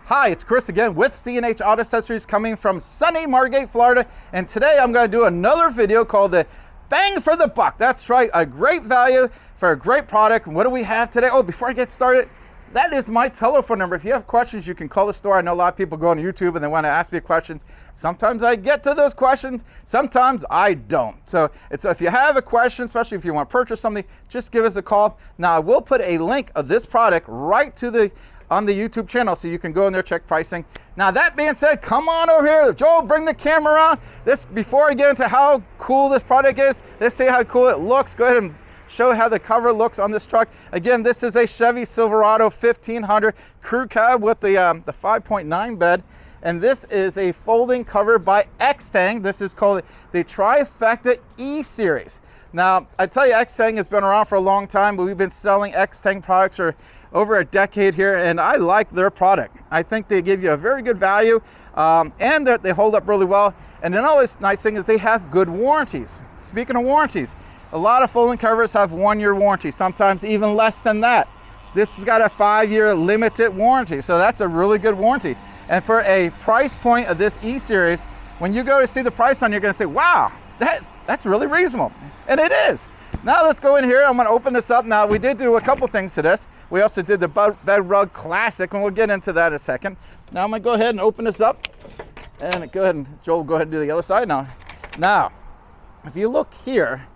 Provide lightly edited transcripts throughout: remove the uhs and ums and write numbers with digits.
Hi, it's Chris again with C&H Auto Accessories coming from sunny Margate, Florida. And today I'm going to do another video called the Bang for the Buck. That's right, a great value for a great product. And what do we have today? Oh, before I get started, that is my telephone number. If you have questions, you can call the store. I know a lot of people go on YouTube and they want to ask me questions. Sometimes I get to those questions, sometimes I don't. So if you have a question, especially if you want to purchase something, just give us a call. Now I will put a link of this product right to on the YouTube channel, so you can go in there, check pricing. Now that being said, come on over here. Joel, bring the camera on. Before I get into how cool this product is, let's see how cool it looks. Go ahead and show how the cover looks on this truck. Again, this is a Chevy Silverado 1500 crew cab with the 5.9 bed. And this is a folding cover by Extang. This is called the Trifecta E-Series. Now, I tell you, Extang has been around for a long time, but we've been selling Extang products for over a decade here, and I like their product. I think they give you a very good value, and they hold up really well. And another nice thing is they have good warranties. Speaking of warranties, a lot of folding covers have 1-year warranty, sometimes even less than that. This has got a 5-year limited warranty, so that's a really good warranty. And for a price point of this E-Series, when you go to see the price on, you're gonna say, wow, that's really reasonable. And it is. Now let's go in here. I'm gonna open this up. Now we did do a couple things to this. We also did the Bedrug Classic, and we'll get into that in a second. Now I'm gonna go ahead and open this up. And go ahead and, Joel, go ahead and do the other side now. Now, if you look here,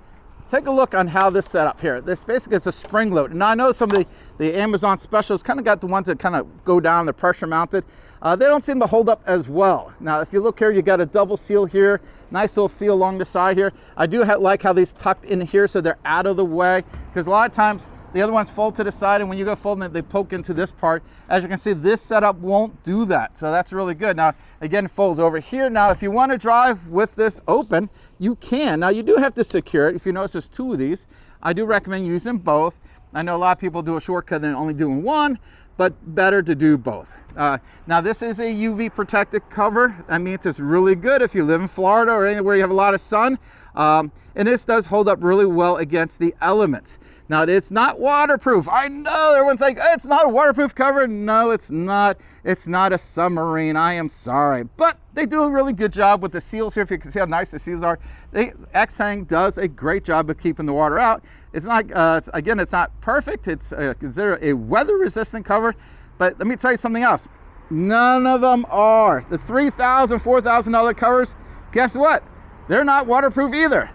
take a look on how this set up here. This basically is a spring load. Now I know some of the Amazon specials kind of got the ones that kind of go down, the pressure mounted. They don't seem to hold up as well. Now if you look here, you got a double seal here, nice little seal along the side here. I do like how these tucked in here so they're out of the way, because a lot of times the other ones fold to the side, and when you go folding it, they poke into this part. As you can see, this setup won't do that, so that's really good. Now again, it folds over here. Now if you want to drive with this open, you can. Now you do have to secure it. If you notice, there's 2 of these. I do recommend using both. I know a lot of people do a shortcut and only doing one, but better to do both. Now this is a UV protected cover. That means it's really good if you live in Florida or anywhere you have a lot of sun. And this does hold up really well against the elements. Now it's not waterproof. I know everyone's like, it's not a waterproof cover. No, it's not. It's not a submarine. I am sorry. But they do a really good job with the seals here. If you can see how nice the seals are. Extang does a great job of keeping the water out. It's not, again, it's not perfect. It's considered a weather resistant cover. But let me tell you something else. None of them are. The $3,000, $4,000 covers, guess what? They're not waterproof either.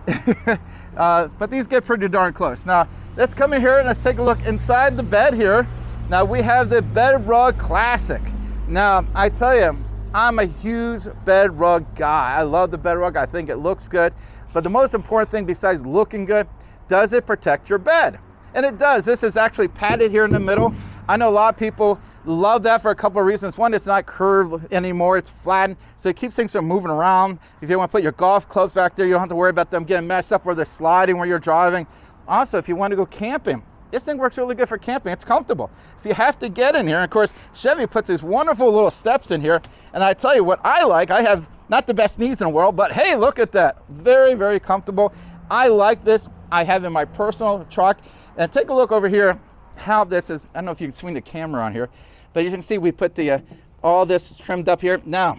But these get pretty darn close. Now, let's come in here and let's take a look inside the bed here. Now, we have the Bedrug Classic. Now, I tell you, I'm a huge Bedrug guy. I love the Bedrug. I think it looks good. But the most important thing besides looking good, does it protect your bed? And it does. This is actually padded here in the middle. I know a lot of people love that for a couple of reasons. One, it's not curved anymore, it's flattened, so it keeps things from moving around. If you want to put your golf clubs back there, you don't have to worry about them getting messed up or they're sliding where you're driving. Also, if you want to go camping, this thing works really good for camping. It's comfortable. If you have to get in here, and of course, Chevy puts these wonderful little steps in here, and I tell you what I like, I have not the best knees in the world, but hey, look at that. Very, very comfortable. I like this. I have in my personal truck. And take a look over here how this is. I don't know if you can swing the camera on here, but you can see we put the all this trimmed up here. Now,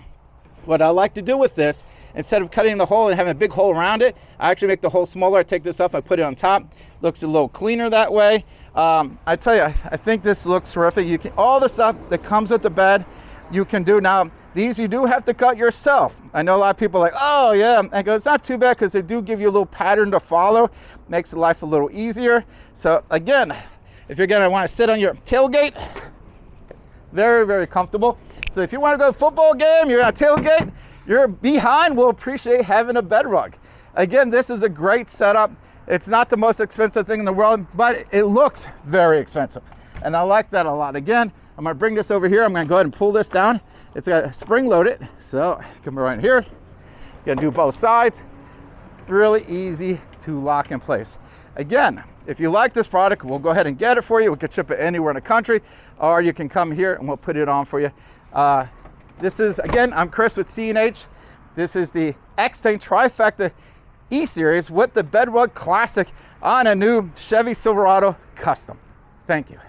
what I like to do with this, instead of cutting the hole and having a big hole around it, I actually make the hole smaller. I take this off, I put it on top. Looks a little cleaner that way. I tell you, I think this looks terrific. You can, all the stuff that comes with the bed, you can do. Now, these you do have to cut yourself. I know a lot of people are like, oh yeah, I go, it's not too bad because they do give you a little pattern to follow. Makes life a little easier. So again, if you're gonna want to sit on your tailgate, very, very comfortable. So if you want to go to a football game, you're on a tailgate, your behind will appreciate having a Bedrug. Again, this is a great setup. It's not the most expensive thing in the world, but it looks very expensive. And I like that a lot. Again, I'm gonna bring this over here. I'm gonna go ahead and pull this down. It's got spring loaded. So come right here. Gonna do both sides. Really easy to lock in place. Again, if you like this product, we'll go ahead and get it for you. We can ship it anywhere in the country, or you can come here and we'll put it on for you. This is, again, I'm Chris with C&H. This is the Extang Trifecta E-Series with the Bedrug Classic on a new Chevy Silverado Custom. Thank you.